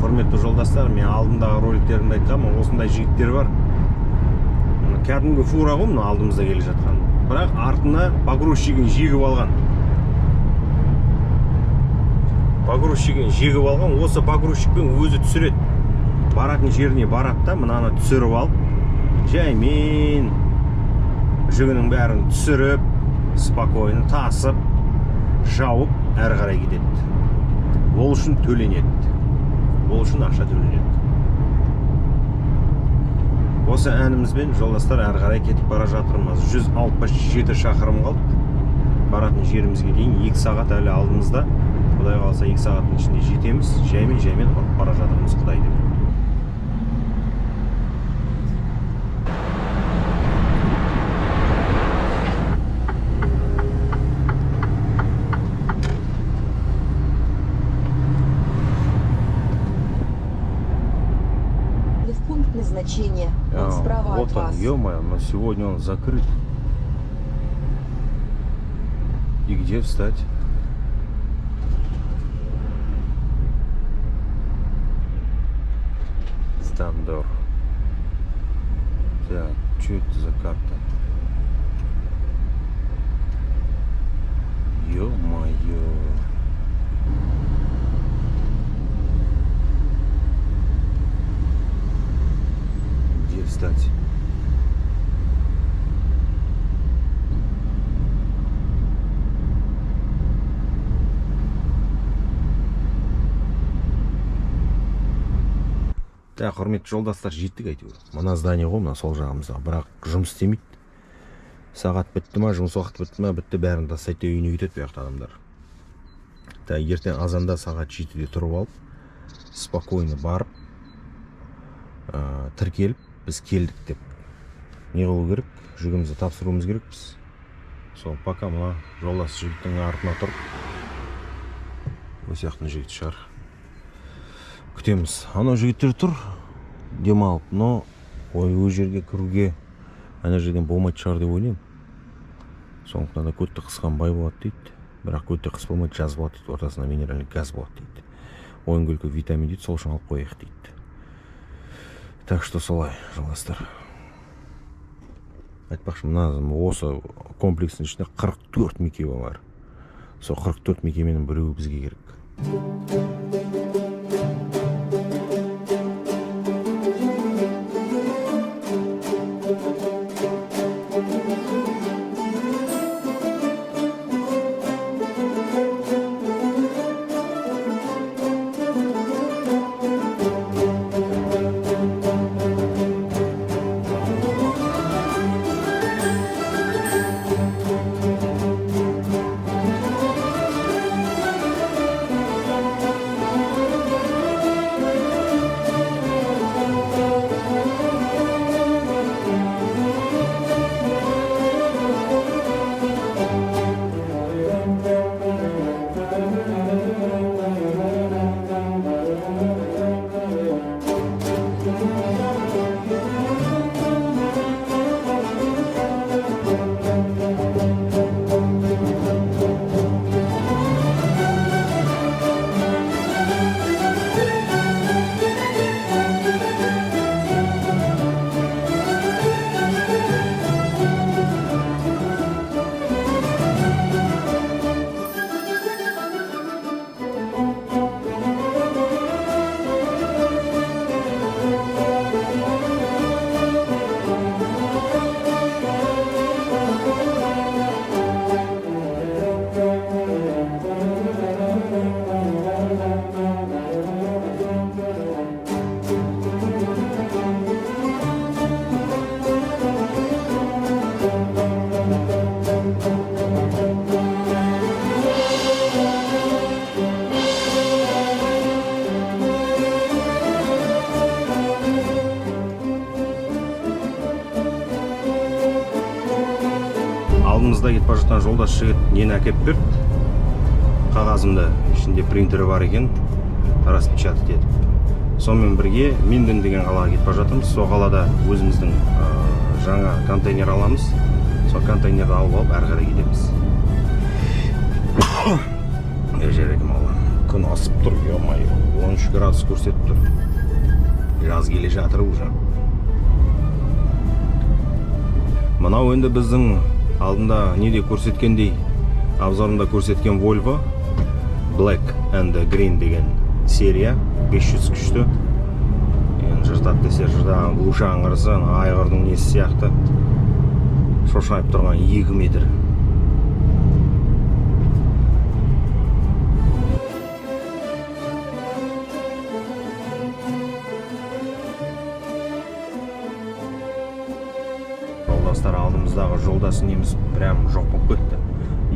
құрметті жолдастар, мен алдымдағы роликтерімде айтқанмын, осындай жігіттер бар. Кәдімгі фура ғой мына алдымызда келе жатқан. Бірақ артына погрузчигін жегіп алған. Погрузчигін жегіп алған, осы погрузчикпен өзі түсіреді. Баратын жеріне барады да, мынаны түсіріп алып, жаймен жүгінің бәрін түсіріп, спокойно тасып, жауып, әрі қарай кетеді. Ол үшін төленеді. Ол үшін ақша төленеді. Осы әнімізбен жолдастар әрі қарай кетіп бара жатырмыз. 167 шақырым қалды. Баратын жерімізге дейін 2 сағат әлі алдымызда. Құдай қалса 2 сағаттың ішінде жетеміз. Жаймен бара жатырмыз, Құдай деп. Назначение. Он справа вот от он, вас. ё-моё, но сегодня он закрыт. И где встать? Стандор. Так, что это за карта? Ё-моё. Где встать? Так, құрметті жолдастар, жеттік әйтеуір. Мына здание ғой, мына сол жағымызда. Бірақ жұмыс істемейді. Сағат бітті ма, жұмыс уақыты бітті ма, бітті, бәрін тастайды, үйіне кетеді bu жақта адамдар. Так, ертең азанда сағат 7-де тұрып алып, спокойно барып, тіркеліп, біз келдік деп. Не қылу керек? Жүгімізді тапсыруымыз керек біз. Сол, пока мына жолдас жігіттің артына тұрып, осы яқтың жігіт шығар. Күтеміз. Анау жігіттер тұр, демалып, но ол жерге кіруге ана жерден болмайды шығар деп ойлаймын. Сондықтан да көтті қысқан бай болады дейді. Бірақ көтті қыс болмайды, жаз болады дейді. Ортасында минеральный газ болады дейді. Ойын көлкі витамин дейді, сол үшін алып қояйық дейді. Так что солай, жолдастар. Айтпақшы, мына осы комплекстің ішінде 44 мекеме бар. Сол 44 мекеменің біреуі бізге керек. Алдымызда кетіп бара жатқан жолдас жігіт нені әкеліп берді. Қағазымда ішінде принтері бар екен, распечатать етіп. Сонымен бірге Minden деген қалаға кетіп бара жатырмыз. Сол қалада өзіміздің жаңа контейнер аламыз. Сол контейнерді алып алып әрі қарай кетеміз. Ежерегім Алла. Күн асып тұр, ё-майо. 13 градус көрсетіп тұр. Жаз келе жатыр уже. Мынау енді біздің алдында неде көрсеткендей, обзорында көрсеткен Volvo Black and Green деген серия 500 күшті. Енді жыртат десе жыртаған глушаған қырсын айғырдың несі сияқты шошайып тұрған 2 метр. Жолдастар, алдымыздағы жолдасы неміз прям жоқ болып кетті.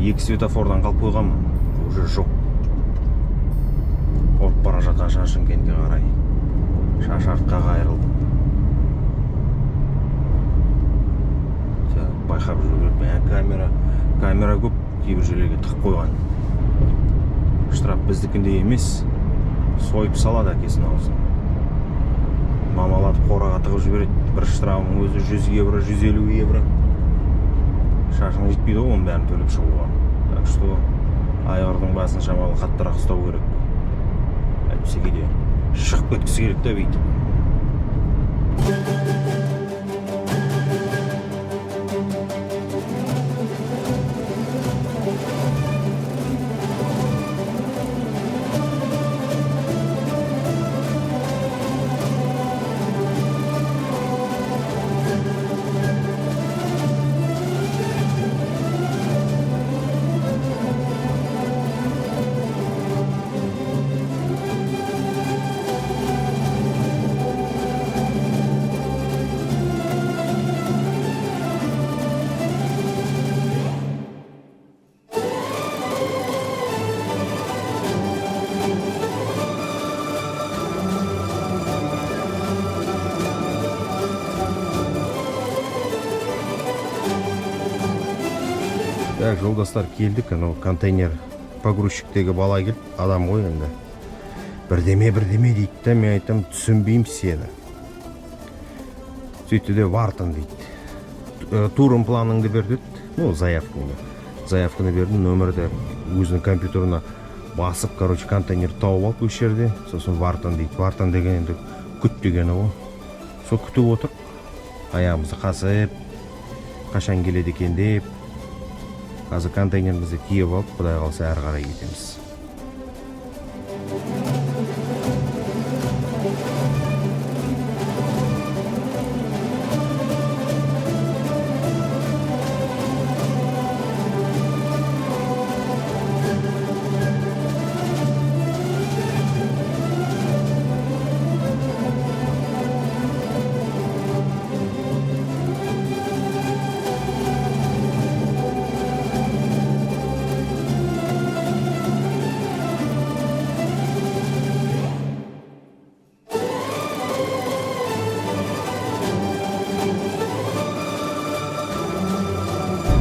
2 светофордан қалып қойғанмын, уже жоқ. Орып бара жатқан Шымкентке қарай. Шаш артқа қайырылды. Байқап жүру керек. Камера көп, кейбір жерлерге тығып қойған. Штраф біздікіндей емес, сойып салады әкесін аузын. Мамалатып қораға тығып жібереді. Бір штрафының өзі 100 евро, 150 евро. Шашың жетпейді ғой, оның бәрін төлеп шығуға. Так что айғырдың басын шамалы қаттырақ ұстау керек. Әйтпесе кейде шығып кеткісі керек те бүйтіп. Так, жолдастар, келдік. Анау контейнер погрузчиктегі бала келіп, адам ғой енді. Бірдеме дейді да, мен айтам, түсінбеймін сені. Сөйтті де Вартон дейді. Турын планыңды берді. Ну, заявканы берді, нөмірді өзінің компьютерына басып, контейнер тауып алып өз жерде. Сосын Вартон дейді. Вартон деген енді күт дегені ғой. Сол күтіп отыр. Аяғымызды қасып, қашан келеді екен деп. Қазір контейнерімізді тиеп алып, құдай қалса әрі қарай кетеміз.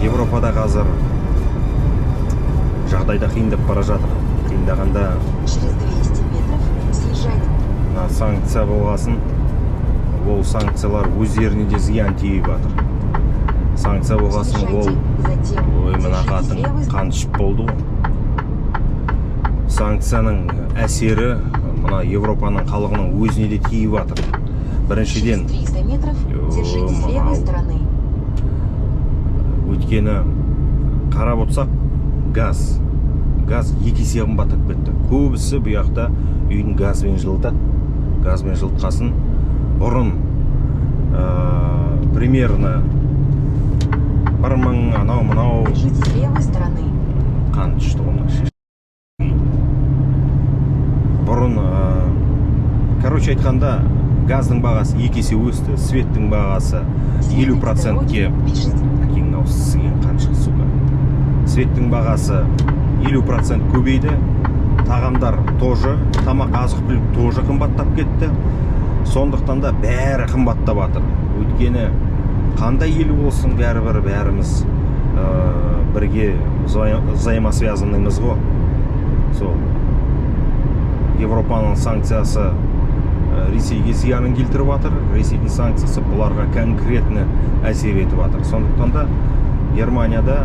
Европада қазір жағдайда қиындап бара жатыр. Қиындағанда Через 200 метров съезжайте. Санкция болғасын, ол санкциялар өздеріне де зиян тиіп жатыр. Санкция болғасын, ол мына қатын қан ішіп болды ғой. Санкцияның әсері мына Европаның халқының өзіне де тиіп жатыр. Біріншіден, Через 300 метров держитесь левой стороны. өйткені қарап отырсақ, газ 2 есе қымбаттап кетті. Көбісі бұл жақта үйдің газбен жылытады. Газбен жылытқасын бұрын примерно 1000 анау Держитесь левой стороны. қан түсті ғой. Бұрын короче айтқанда газдың бағасы 2 есе өсті, светтің бағасы 50%-ке сіңген қаншық суға. Светтің бағасы 50% көбейді. Тағамдар тоже, тамақ азық-түлік тоже қымбаттап кетті. Сондықтан да бәрі қымбаттап жатыр. Өйткені қандай ел болсын, бәріміз бірге взаимосвязанныймыз ғой. Сол Европаның санкциясы Ресейге зиянын келтіріп жатыр. Ресейдің санкциясы бұларға конкретно әсер етіп жатыр. Сондықтан да Германияда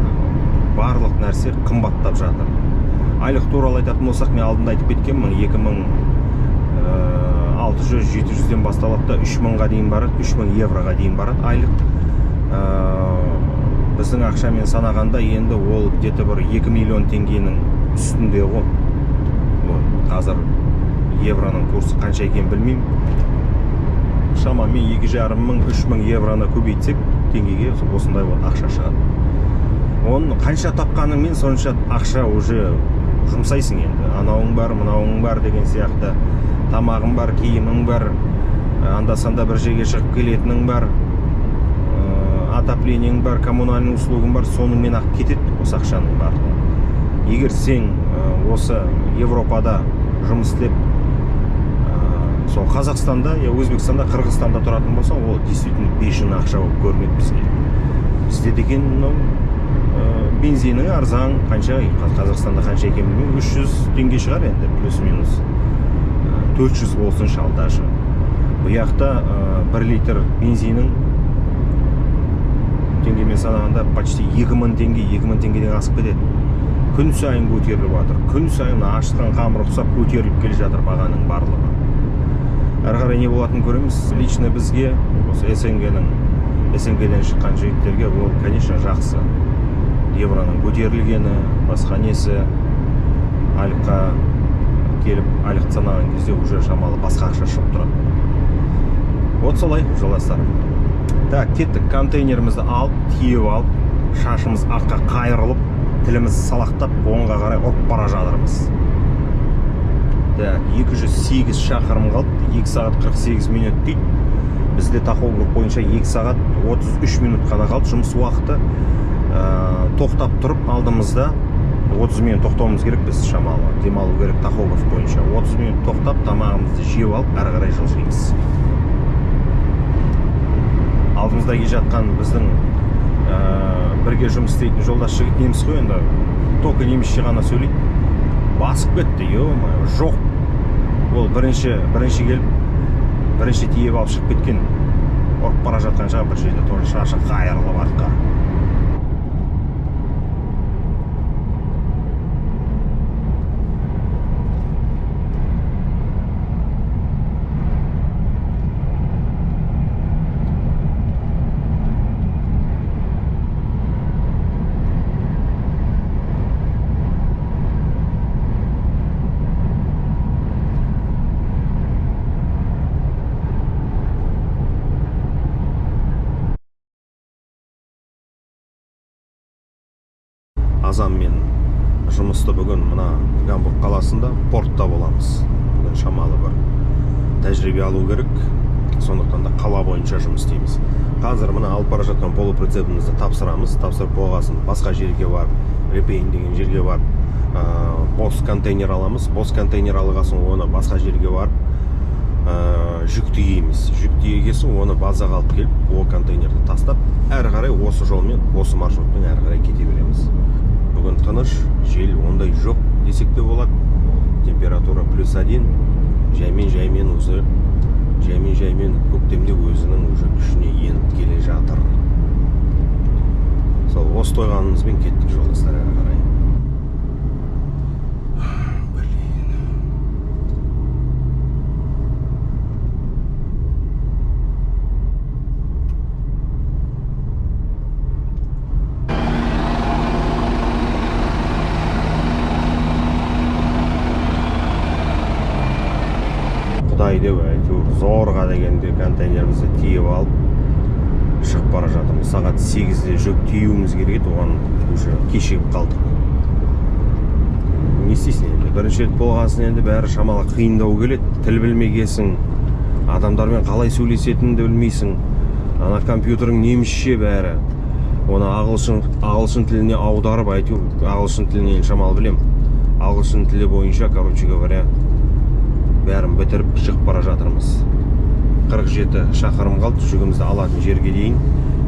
барлық нәрсе қымбаттап жатыр. Айлық туралы айтатын болсақ, мен алдында айтып кеткенмін, уже 700-ден басталады да 3000-ға дейін барады, 3000 евроға дейін барады айлық. Біздің ақшамен санағанда енді ол где-то бір 2 миллион теңгенің үстінде ғой. Қазір евроның курсы қанша екенін білмеймін. Шамамен 2,5-3 евроны көбейтсек теңгеге осындай ақша шығады. Оны қанша тапқаныңмен сонша ақша уже жұмсайсың енді. Анауың бар, мынауың бар деген сияқты. Тамағың бар, киімің бар, анда-санда бір жерге шығып келетінің бар, отоплениең бар, коммунальный услугың бар, сонымен ақ кетеді осы ақшаның барлығы. Егер сен осы Европада жұмыс істеп, сол Қазақстанда, Өзбекстанда, Қырғызстанда тұратын болсаң, ол действительно бешеный ақша болып көрінеді бізге. Бізде деген бензині арзан, қанша, Қазақстанда қанша екен білмеймін, 300 теңге шығар енді, плюс-минус 400 болсын шалдашы. Бұяқта 1 литр бензинің теңгемен санағанда почти 2000 теңге, 2000 теңгеден асып кетеді. Күн сайын көтеріліп жатыр, күн сайын ашытқан қамыр ұқсап көтеріліп келе жатыр бағаның барлығы. Әрі қарай не болатынын көреміз. Лично бізге, осы СНГ-ден шыққан жігіттерге ол, конечно, жақсы. Евроның көтерілгені, басқа несі, айлыққа келіп, айлық санаған кезде уже шамалы басқа ақша шығып тұрады. Вот солай, жолдастар. Так, кеттік, контейнерімізді алып, тиеп алып, шашымыз артқа қайырылып, тіліміз салақтап, оңға қарай ұрып бара жатырмыз. Так, 208 шақырым қалды, 2 сағат 48 минут дейді. Бізде тахограф бойынша 2 сағат 33 минут қана қалды жұмыс уақыты. Тоқтап тұрып алдымызда 30 минут тоқтауымыз керек, біз шамалы демалу керек тахограф бойынша. 30 минут тоқтап, тамағымызды жеп алып, әрі қарай жылжимыз. Алдымызда келе жатқан біздің бірге жұмыс істейтін жолдас жігіт неміс қой, енді только немісше ғана сөйлейді. Басып кетті, ё-моё, жоқ. Ол бірінші келіп, бірінші тиеп алып шығып кеткен. Ұрып бара жатқан шығар бір жерде, тоже шашы қайырылып артқа. Азаммен жұмысты бүгін мына Гамбург қаласында портта боламыз. Бүгін шамалы бір тәжірибе алу керек. Сондықтан да қала бойынша жұмыс істейміз. Қазір мына алып бара жатқан полуприцебімізді тапсырамыз. Тапсырып болғасын басқа жерге барып, Репейн деген жерге барып, бос контейнер аламыз. Бос контейнер алғасын оны басқа жерге барып, жүк тиейміз. Жүк тиегесін оны базаға алып келіп, ол контейнерді тастап, әрі қарай осы жолмен, осы маршрутпен әрі қарай кете береміз. Бүгін тыныш, жел ондай жоқ десек те болады. Температура +1, жаймен өзі, жаймен көктемде өзінің уже күшіне еніп келе жатыр. Сол осы тойғанымызбен кеттік жолдастар әрі қарай. Құдай деп әйтеуір зорға дегенде контейнерімізді тиеп алып шығып бара жатырмыз. Сағат 8-де жүк тиеуіміз керек еді, оған уже кешігіп қалдық. Не істейсің енді? Бірінші рет болғасын енді бәрі шамалы қиындау келеді. Тіл білмегесің, адамдармен қалай сөйлесетініңді білмейсің. Ана компьютерің немісше бәрі. Оны ағылшын тіліне аударып, әйтеуір ағылшын тілінен шамалы білем. Ағылшын тілі бойынша, короче говоря, бәрін бітіріп шығып бара жатырмыз. 47 шақырым қалды, жүгімізді алатын жерге дейін.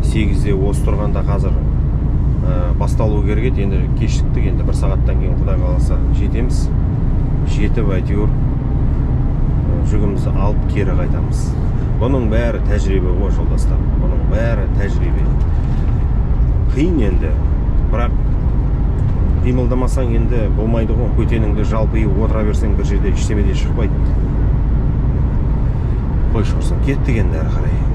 8-де осы тұрғанда қазір басталу керек еді. Енді кештіктік, енді 1 сағаттан кейін Құдай қаласа жетеміз. Жетіп әйтеуір жүгімізді алып кері қайтамыз. Бұның бәрі тәжірибе ғой жолдастар. Бұның бәрі тәжірибе. Қиын енді, бірақ қимылдамасаң енді болмайды ғой. Көтеніңді жалпы отыра берсең бір жерде ештеме де шықпайды. қойшы құрсын, кеттік енді әрі қарай.